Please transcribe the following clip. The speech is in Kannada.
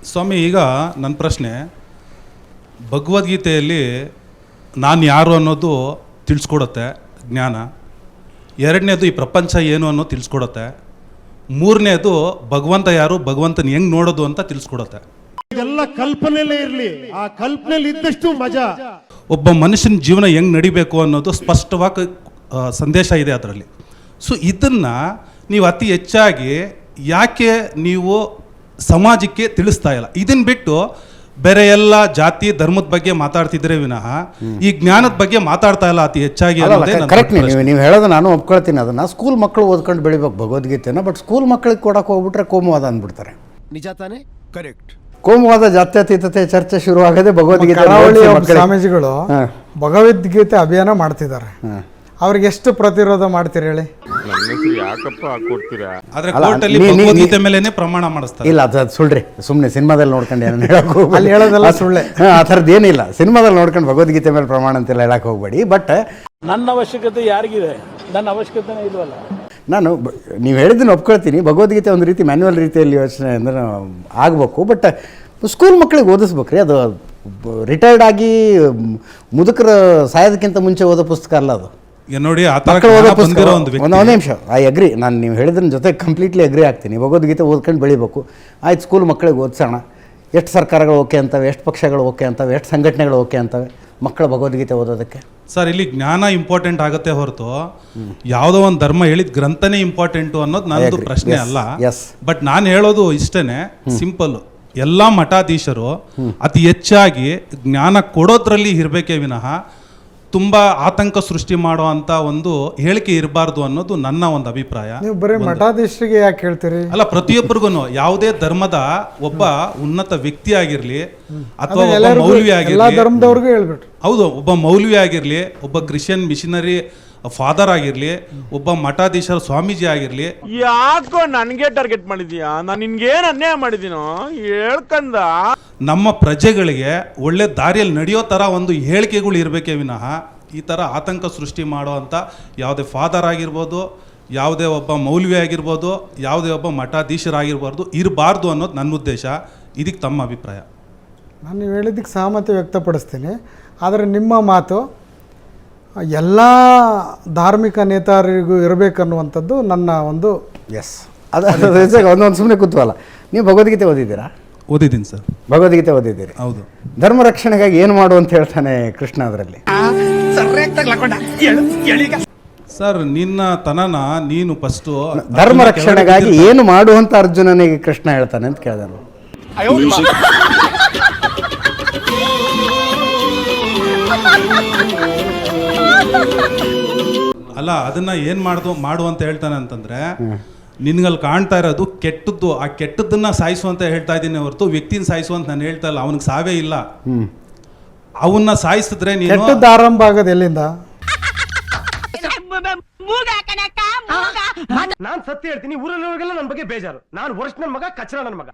ಸ್ವಾಮಿ, ಈಗ ನನ್ನ ಪ್ರಶ್ನೆ, ಭಗವದ್ಗೀತೆಯಲ್ಲಿ ನಾನು ಯಾರು ಅನ್ನೋದು ತಿಳಿಸ್ಕೊಡುತ್ತೆ ಜ್ಞಾನ. ಎರಡನೇದು ಈ ಪ್ರಪಂಚ ಏನು ಅನ್ನೋದು ತಿಳಿಸ್ಕೊಡುತ್ತೆ. ಮೂರನೇದು ಭಗವಂತ ಯಾರು, ಭಗವಂತನ ಹೆಂಗ್ ನೋಡೋದು ಅಂತ ತಿಳಿಸ್ಕೊಡುತ್ತೆ. ಇದೆಲ್ಲ ಕಲ್ಪನೆಯಲ್ಲೇ ಇರಲಿ, ಆ ಕಲ್ಪನೆಯಲ್ಲಿ ಇದ್ದಷ್ಟು ಮಜಾ. ಒಬ್ಬ ಮನುಷ್ಯನ ಜೀವನ ಹೆಂಗ್ ನಡಿಬೇಕು ಅನ್ನೋದು ಸ್ಪಷ್ಟವಾಗಿ ಸಂದೇಶ ಇದೆ ಅದರಲ್ಲಿ. ಸೊ ಇದನ್ನು ನೀವು ಅತಿ ಹೆಚ್ಚಾಗಿ ಯಾಕೆ ನೀವು ಸಮಾಜಕ್ಕೆ ತಿಳಿಸ್ತಾ ಇಲ್ಲ? ಇದನ್ನ ಬಿಟ್ಟು ಬೇರೆ ಎಲ್ಲ ಜಾತಿ ಧರ್ಮದ ಬಗ್ಗೆ ಮಾತಾಡ್ತಿದ್ರೆ ವಿನಃ ಈ ಜ್ಞಾನದ ಬಗ್ಗೆ ಮಾತಾಡ್ತಾ ಇಲ್ಲ ಅತಿ ಹೆಚ್ಚಾಗಿ. ಕರೆಕ್ಟ್, ನೀವು ಹೇಳೋದು ನಾನು ಒಪ್ಕೊಳ್ತೀನಿ. ಅದನ್ನು ಸ್ಕೂಲ್ ಮಕ್ಕಳು ಓದ್ಕೊಂಡು ಬೆಳಿಬೇಕು ಭಗವದ್ಗೀತೆನ. ಬಟ್ ಸ್ಕೂಲ್ ಮಕ್ಕಳಿಗೆ ಕೊಡಕ್ಕೆ ಹೋಗ್ಬಿಟ್ರೆ ಕೋಮುವಾದ ಅಂದ್ಬಿಡ್ತಾರೆ. ನಿಜ ತಾನೇ? ಕರೆಕ್ಟ್. ಕೋಮುವಾದ, ಜಾತ್ಯತೀತತೆ ಚರ್ಚೆ ಶುರುವಾಗದೆ ಭಗವದ್ಗೀತೆ. ಸ್ವಾಮೀಜಿಗಳು ಭಗವದ್ಗೀತೆ ಅಭಿಯಾನ ಮಾಡ್ತಿದ್ದಾರೆ. ಅವ್ರಿಗೆ ಎಷ್ಟು ಪ್ರತಿರೋಧ ಮಾಡ್ತೀರಿ ಹೇಳಿ? ಆದ್ರೆ ಕೋರ್ಟಲ್ಲಿ ಭಗವದ್ಗೀತೆ ಮೇಲೆನೆ ಪ್ರಮಾಣ ಮಾಡಿಸ್ತಾರೆ. ಇಲ್ಲ, ಅದು ಸುಳ್ಳ್ರಿ. ಸುಮ್ಮನೆ ಸಿನಿಮಾದಲ್ಲಿ ನೋಡ್ಕೊಂಡು ಏನು ಹೇಳಕ್ಕೆ ಅಲ್ಲಿ ಹೇಳೋದೆಲ್ಲ ಸುಳ್ಳೆ. ಆ ಥರದ್ದು ಏನಿಲ್ಲ. ಸಿನಿಮಾದಲ್ಲಿ ನೋಡ್ಕೊಂಡು ಭಗವದ್ಗೀತೆ ಮೇಲೆ ಪ್ರಮಾಣ ಅಂತೆಲ್ಲ ಹೇಳಕ್ಕೆ ಹೋಗ್ಬೇಡಿ. ಬಟ್ ನನ್ನ ಅವಶ್ಯಕತೆ ಯಾರಿಗಿದೆ? ನನ್ನ ಅವಶ್ಯಕತೆನೇ ಇಲ್ವಲ್ಲ. ನಾನು ನೀವು ಹೇಳಿದ್ದನ್ನು ಒಪ್ಕೊಳ್ತೀನಿ. ಭಗವದ್ಗೀತೆ ಒಂದು ರೀತಿ ಮ್ಯಾನ್ಯುವಲ್ ರೀತಿಯಲ್ಲಿ ಯೋಚನೆ ಅಂದ್ರೆ ಆಗಬೇಕು. ಬಟ್ ಸ್ಕೂಲ್ ಮಕ್ಕಳಿಗೆ ಓದಿಸ್ಬೇಕ್ರಿ. ಅದು ರಿಟೈರ್ಡ್ ಆಗಿ ಮುದುಕರ ಸಾಯೋದಕ್ಕಿಂತ ಮುಂಚೆ ಓದೋ ಪುಸ್ತಕ ಅಲ್ಲ ಅದು. ನೋಡಿ, ಒಂದು ನಿಮಿಷ, ಐ ಅಗ್ರಿ. ನಾನು ನೀವು ಹೇಳಿದ್ರ ಜೊತೆ ಕಂಪ್ಲೀಟ್ಲಿ ಅಗ್ರಿ ಆಗ್ತೀನಿ. ಭಗವದ್ಗೀತೆ ಓದ್ಕೊಂಡು ಬೆಳಿಬೇಕು. ಆಯ್ತು, ಸ್ಕೂಲ್ ಮಕ್ಕಳಿಗೆ ಓದಿಸೋಣ. ಎಷ್ಟು ಸರ್ಕಾರಗಳು ಓಕೆ ಅಂತವೆ, ಎಷ್ಟು ಪಕ್ಷಗಳು ಓಕೆ ಅಂತವೆ, ಎಷ್ಟು ಸಂಘಟನೆಗಳು ಓಕೆ ಅಂತವೆ ಮಕ್ಕಳ ಭಗವದ್ಗೀತೆ ಓದೋದಕ್ಕೆ. ಸರ್, ಇಲ್ಲಿ ಜ್ಞಾನ ಇಂಪಾರ್ಟೆಂಟ್ ಆಗುತ್ತೆ ಹೊರತು ಯಾವುದೋ ಒಂದು ಧರ್ಮ ಹೇಳಿದ ಗ್ರಂಥನೇ ಇಂಪಾರ್ಟೆಂಟು ಅನ್ನೋದು ನನ್ನದು ಪ್ರಶ್ನೆ ಅಲ್ಲ. ಬಟ್ ನಾನು ಹೇಳೋದು ಇಷ್ಟೇನೆ, ಸಿಂಪಲ್. ಎಲ್ಲ ಮಠಾಧೀಶರು ಅತಿ ಹೆಚ್ಚಾಗಿ ಜ್ಞಾನ ಕೊಡೋದ್ರಲ್ಲಿ ಇರಬೇಕೇ ವಿನಃ ತುಂಬ ಆತಂಕ ಸೃಷ್ಟಿ ಮಾಡೋ ಅಂತ ಒಂದು ಹೇಳಿಕೆ ಇರಬಾರ್ದು ಅನ್ನೋದು ನನ್ನ ಒಂದು ಅಭಿಪ್ರಾಯ. ನೀವು ಬರೀ ಮಠಾಧೀಶರಿಗೆ ಯಾಕೆ ಹೇಳ್ತೀರಿ? ಅಲ್ಲ, ಪ್ರತಿಯೊಬ್ಬರಿಗೂ ಯಾವುದೇ ಧರ್ಮದ ಒಬ್ಬ ಉನ್ನತ ವ್ಯಕ್ತಿ ಆಗಿರ್ಲಿ ಅಥವಾ ಒಬ್ಬ ಮೌಲ್ವಿ ಆಗಿರ್ಲಿ, ಹೌದು, ಒಬ್ಬ ಮೌಲ್ವಿ ಆಗಿರ್ಲಿ, ಒಬ್ಬ ಕ್ರಿಶ್ಚಿಯನ್ ಮಿಷನರಿ ಫಾದರ್ ಆಗಿರ್ಲಿ, ಒಬ್ಬ ಮಠಾಧೀಶರ ಸ್ವಾಮೀಜಿ ಆಗಿರ್ಲಿ. ಯಾಕೋ ನನ್ಗೆ ಟಾರ್ಗೆಟ್ ಮಾಡಿದೀಯಾ? ನಾನು ನಿನ್ಗೇನು ಅನ್ಯಾಯ ಮಾಡಿದೀನೋ ಹೇಳ್ಕಂದ. ನಮ್ಮ ಪ್ರಜೆಗಳಿಗೆ ಒಳ್ಳೆ ದಾರಿಯಲ್ಲಿ ನಡೆಯೋ ಥರ ಒಂದು ಹೇಳಿಕೆಗಳು ಇರಬೇಕೇ ವಿನಃ ಈ ಥರ ಆತಂಕ ಸೃಷ್ಟಿ ಮಾಡೋ ಅಂಥ ಯಾವುದೇ ಫಾದರ್ ಆಗಿರ್ಬೋದು, ಯಾವುದೇ ಒಬ್ಬ ಮೌಲ್ವಿ ಆಗಿರ್ಬೋದು, ಯಾವುದೇ ಒಬ್ಬ ಮಠಾಧೀಶರಾಗಿರ್ಬಾರ್ದು, ಇರಬಾರ್ದು ಅನ್ನೋದು ನನ್ನ ಉದ್ದೇಶ. ಇದಕ್ಕೆ ತಮ್ಮ ಅಭಿಪ್ರಾಯ? ನಾನು ನೀವು ಹೇಳಿದ್ದಕ್ಕೆ ಸಹಮತಿ ವ್ಯಕ್ತಪಡಿಸ್ತೀನಿ. ಆದರೆ ನಿಮ್ಮ ಮಾತು ಎಲ್ಲ ಧಾರ್ಮಿಕ ನೇತಾರರಿಗೂ ಇರಬೇಕನ್ನುವಂಥದ್ದು ನನ್ನ ಒಂದು ಅದು ಒಂದೊಂದು ಸುಮ್ಮನೆ ಕೂತ್ವಲ್ಲ. ನೀವು ಭಗವದ್ಗೀತೆ ಓದಿದ್ದೀರಾ? ಓದಿದ್ದೀನಿ ಸರ್. ಭಗವದ್ಗೀತೆ ಓದಿದ್ದೀರಿ? ಹೌದು. ಧರ್ಮ ರಕ್ಷಣೆಗಾಗಿ ಏನು ಮಾಡು ಅಂತ ಹೇಳ್ತಾನೆ ಕೃಷ್ಣ ಅದರಲ್ಲಿ. ಸರ್, ನಿನ್ನ ತನನ ನೀನು ಫಸ್ಟು ಧರ್ಮ ರಕ್ಷಣೆಗಾಗಿ ಏನು ಮಾಡು ಅಂತ ಅರ್ಜುನನಿಗೆ ಕೃಷ್ಣ ಹೇಳ್ತಾನೆ ಅಂತ ಕೇಳಿದೆ. ಅಲ್ಲ, ಅದನ್ನ ಏನ್ ಮಾಡು ಅಂತ ಹೇಳ್ತಾನೆ ಅಂತಂದ್ರೆ, ನಿನ್ಗಲ್ಲಿ ಕಾಣ್ತಾ ಇರೋದು ಕೆಟ್ಟದ್ದು. ಆ ಕೆಟ್ಟದನ್ನ ಸಾಯಿಸು ಅಂತ ಹೇಳ್ತಾ ಇದ್ದೀನಿ ಹೊರತು ವ್ಯಕ್ತಿನ ಸಾಯಿಸು ಅಂತ ನಾನು ಹೇಳ್ತಾ ಇಲ್ಲ. ಅವನಿಗೆ ಸಾವೇ ಇಲ್ಲ. ಅವನ್ನ ಸಾಯಿಸಿದ್ರೆ ನೀನು ಆರಂಭ ಆಗೋದು ಎಲ್ಲಿಂದ? ನಾನ್ ಸತ್ಯ ಹೇಳ್ತೀನಿ. ಊರಲ್ಲಿರೋರಿಗೆಲ್ಲ ನನ್ನ ಬಗ್ಗೆ ಬೇಜಾರು. ನಾನು ವರ್ಷ ನನ್ನ ಮಗ, ಕಚ್ಚರ ನನ್ನ ಮಗ.